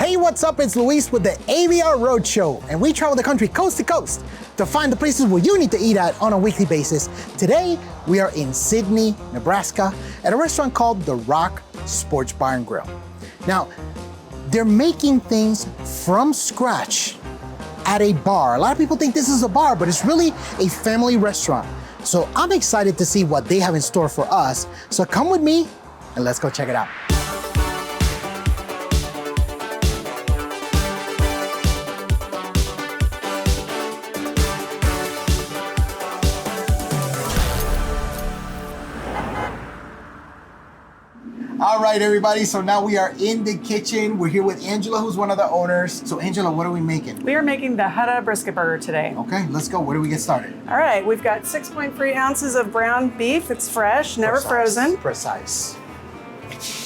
Hey, what's up? It's Luis with the ABR Roadshow, and we travel the country coast to coast to find the places where you need to eat at on a weekly basis. Today, we are in Sydney, Nebraska, at a restaurant called The Rock Sports Bar and Grill. Now, they're making things from scratch at a bar. A lot of people think this is a bar, but it's really a family restaurant. So I'm excited to see what they have in store for us. So come with me and let's go check it out. All right, everybody, so now we are in the kitchen. We're here with Angela, who's one of the owners. So Angela, what are we making? We are making the hudda brisket burger today. Okay, let's go. Where do we get started? All right, we've got 6.3 ounces of ground beef. It's fresh, never frozen. Precise.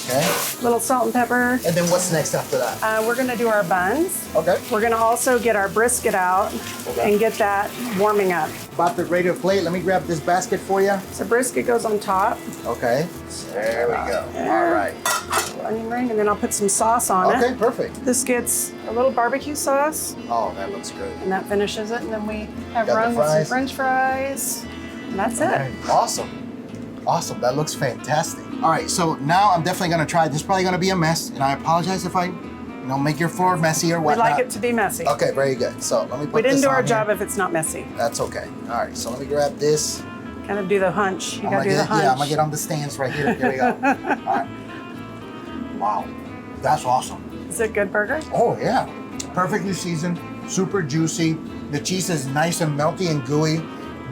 Okay. Little salt and pepper. And then what's next after that? We're gonna do our buns. Okay. We're gonna also get our brisket out and get that warming up. About to ready to plate. Let me grab this basket for you. So brisket goes on top. Okay. There we go. There. All right. Onion ring, and then I'll put some sauce on it. Okay, perfect. This gets a little barbecue sauce, Oh, that looks good. and that finishes it. And then we have Got the run with some fries. French fries, and that's All it. right. Awesome. Awesome. That looks fantastic. All right, so now I'm definitely gonna try. This is probably gonna be a mess, and I apologize if I, make your floor messy or We whatnot. like it to be messy. Okay, very good. So let me put We didn't this do our on job here. if it's not messy. That's okay. All right, so let me grab this. Kind of do the hunch. You gotta do the hunch. Yeah, I'm gonna get on the stands right here. Here we go. All right. Wow, that's awesome. Is it a good burger? Oh yeah, perfectly seasoned, super juicy. The cheese is nice and melty and gooey.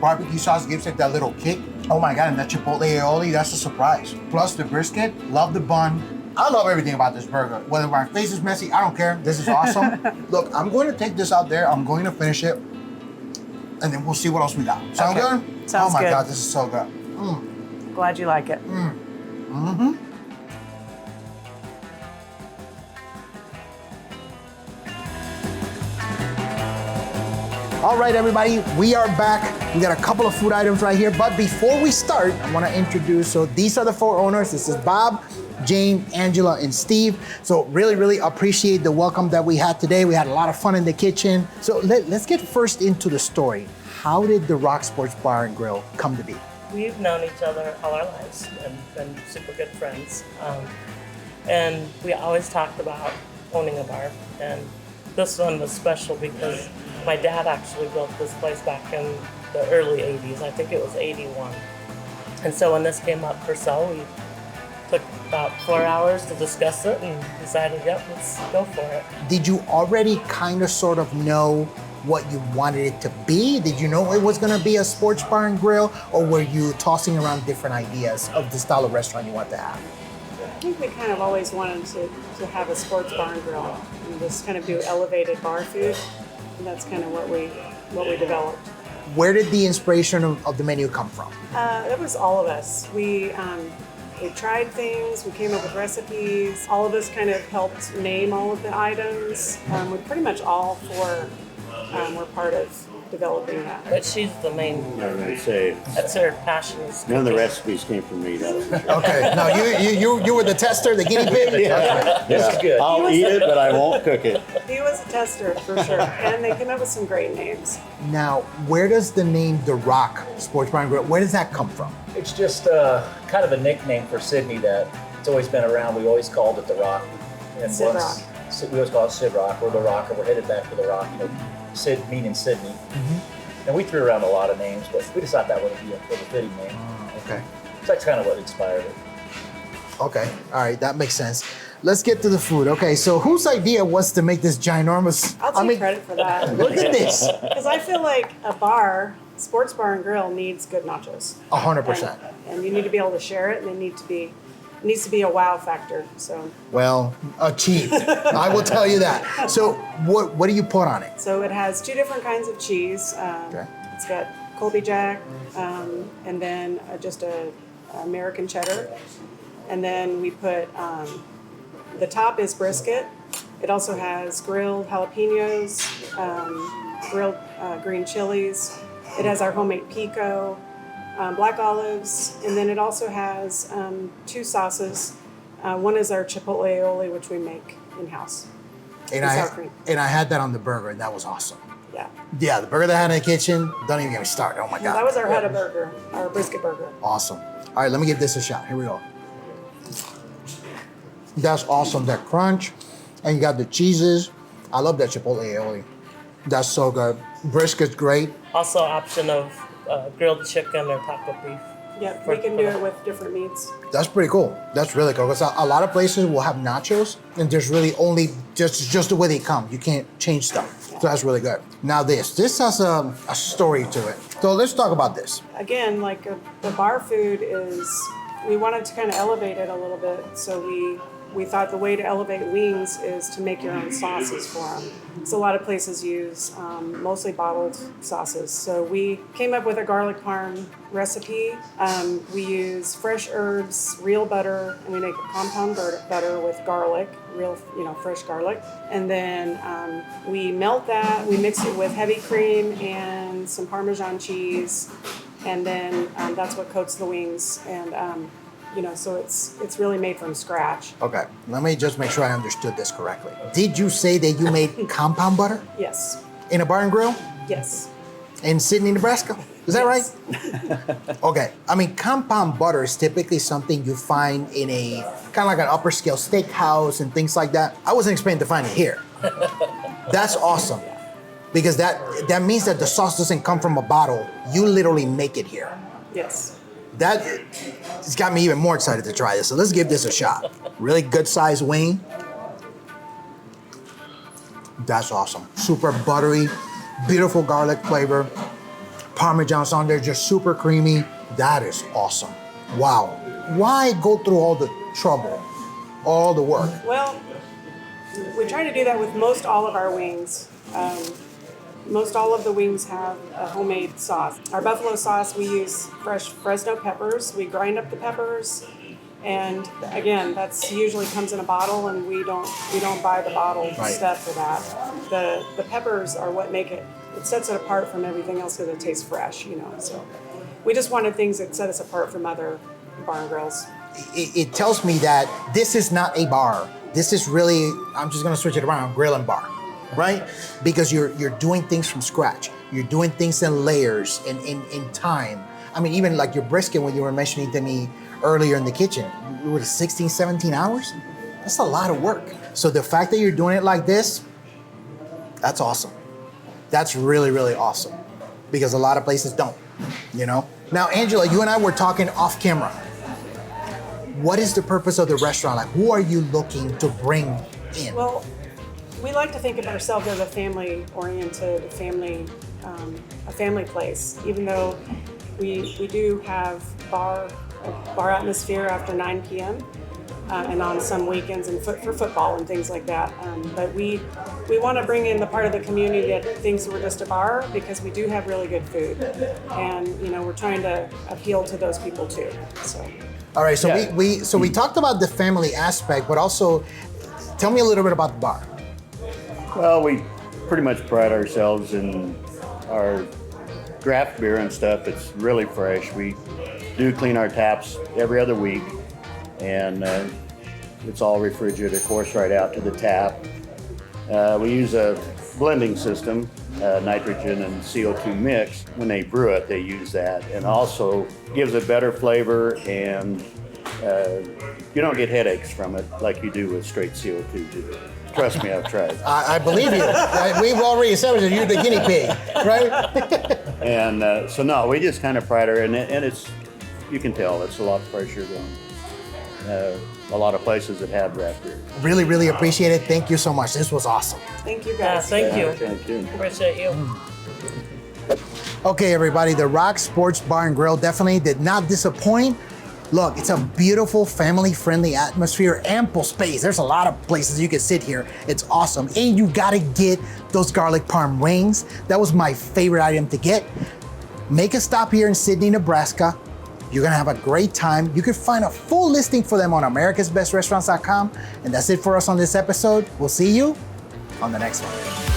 Barbecue sauce gives it that little kick. Oh my God, and that chipotle aioli, that's a surprise. Plus the brisket, love the bun. I love everything about this burger. Whether my face is messy, I don't care. This is awesome. Look, I'm going to take this out there. I'm going to finish it. And then we'll see what else we got. Sound Okay. good? Sounds Oh my good. God, this is so good. Glad you like it. Mm-hmm. All right, everybody, we are back. We got a couple of food items right here, but before we start, I want to introduce, so these are the four owners. This is Bob, Jane, Angela, and Steve. So really appreciate the welcome that we had today. We had a lot of fun in the kitchen. So let's get first into the story. How did the Rock Sports Bar and Grill come to be? We've known each other all our lives and been super good friends. And we always talked about owning a bar. And this one was special because my dad actually built this place back in the early 80s. I think it was 81. And so when this came up for sale, we took about 4 hours to discuss it and decided, yep, let's go for it. Did you already kind of sort of know what you wanted it to be? Did you know it was going to be a sports bar and grill, or were you tossing around different ideas of the style of restaurant you want to have? I think we kind of always wanted to have a sports bar and grill and just kind of do elevated bar food. And that's kind of what we developed. Where did the inspiration of the menu come from? It was all of us. We tried things, we came up with recipes. All of us kind of helped name all of the items. We pretty much all four were part of developing that. But she's the main, I was going to say, that's her passion. Is none of the cooking. recipes came from me, though. Okay, no, you were the tester, the guinea pig. This is good. I'll eat it, but I won't cook it. He was a tester for sure, and they came up with some great names. Now, where does the name The Rock Sports Bar and Grill, where does that come from? It's just kind of a nickname for Sydney that it's always been around. We always called it the Rock. And Sid Rock. We always call it Sid Rock or the Rock, or we're headed back to the Rock. Sid meaning Sydney. And we threw around a lot of names, but we decided that would be a fitting name. Okay. So that's kind of what inspired it. Okay, all right, that makes sense. Let's get to the food. Okay, so whose idea was to make this ginormous? I'll take credit for that. Look at this. Because I feel like a sports bar and grill needs good nachos. 100%. And you need to be able to share it, and it needs to be a wow factor. So Well, achieved. I will tell you that. So what do you put on it? So it has two different kinds of cheese. Okay. It's got Colby Jack, and then just a American cheddar. And then we put, the top is brisket. It also has grilled jalapenos, grilled green chilies. It has our homemade pico, black olives, and then it also has two sauces. One is our chipotle aioli, which we make in-house. And sour cream. I had that on the burger, and that was awesome. Yeah. Yeah, the burger that I had in the kitchen, don't even get me started. Oh my God. That was our hudda burger, our brisket burger. Awesome. All right, let me give this a shot. Here we go. That's awesome, that crunch. And you got the cheeses. I love that chipotle aioli. That's so good. Brisket's great. Also, option of grilled chicken or taco beef. Yep, we can do it with different meats. That's pretty cool. That's really cool. Because a lot of places will have nachos, and there's really only just the way they come. You can't change stuff. So that's really good. Now this has a story to it. So let's talk about this. Again, like the bar food is, we wanted to kind of elevate it a little bit. So we thought the way to elevate wings is to make your own sauces for them. So a lot of places use mostly bottled sauces. So we came up with a garlic parm recipe. We use fresh herbs, real butter, and we make a compound butter with garlic, real, fresh garlic. And then we melt that, we mix it with heavy cream and some Parmesan cheese. And then that's what coats the wings. And so it's really made from scratch. Okay, let me just make sure I understood this correctly. Did you say that you made compound butter Yes. in a bar and grill Yes. in Sydney, Nebraska? Is that Yes. right? Okay, I mean, compound butter is typically something you find in a kind of like an upper scale steakhouse and things like that. I wasn't expecting to find it here. That's awesome. Because that means that the sauce doesn't come from a bottle. You literally make it here. Yes. It's got me even more excited to try this. So let's give this a shot. Really good sized wing. That's awesome. Super buttery, beautiful garlic flavor. Parmesan's on there, just super creamy. That is awesome. Wow. Why go through all the trouble, all the work? Well, we try to do that with most all of our wings. Most all of the wings have a homemade sauce. Our buffalo sauce, we use fresh Fresno peppers. We grind up the peppers, and again, that's usually comes in a bottle, and we don't buy the bottled stuff for that. The peppers are what make it sets it apart from everything else because it tastes fresh, So we just wanted things that set us apart from other bar and grills. It tells me that this is not a bar. This is really, I'm just gonna switch it around, grill and bar. Right? Because you're doing things from scratch. You're doing things in layers and in time. I mean, even like your brisket, when you were mentioning to me earlier in the kitchen, it was 16, 17 hours? That's a lot of work. So the fact that you're doing it like this, that's awesome. That's really, really awesome. Because a lot of places don't, Now, Angela, you and I were talking off camera. What is the purpose of the restaurant? Like, who are you looking to bring in? Well, we like to think of ourselves as a family-oriented, a family place. Even though we do have bar atmosphere after 9 p.m. And on some weekends and for football and things like that. But we want to bring in the part of the community that thinks we're just a bar because we do have really good food, and we're trying to appeal to those people too. So. All right, so we talked about the family aspect, but also tell me a little bit about the bar. Well, we pretty much pride ourselves in our draft beer and stuff. It's really fresh. We do clean our taps every other week, and it's all refrigerated, of course, right out to the tap. We use a blending system, nitrogen and CO2 mix. When they brew it, they use that, and also gives a better flavor, and you don't get headaches from it like you do with straight CO2. Trust me, I've tried. I believe you. We've already established that you're the guinea pig, right? And so no, we just kind of pride her, and it's, you can tell it's a lot fresher than a lot of places that have draft beer. Really, really appreciate it. Thank you so much. This was awesome. Thank you, Yeah, guys. thank you. Thank you. Appreciate you. Okay, everybody, the Rock Sports Bar and Grill definitely did not disappoint. Look, it's a beautiful, family-friendly atmosphere, ample space. There's a lot of places you can sit here. It's awesome. And you gotta get those garlic parm wings. That was my favorite item to get. Make a stop here in Sydney, Nebraska. You're gonna have a great time. You can find a full listing for them on americasbestrestaurants.com. And that's it for us on this episode. We'll see you on the next one.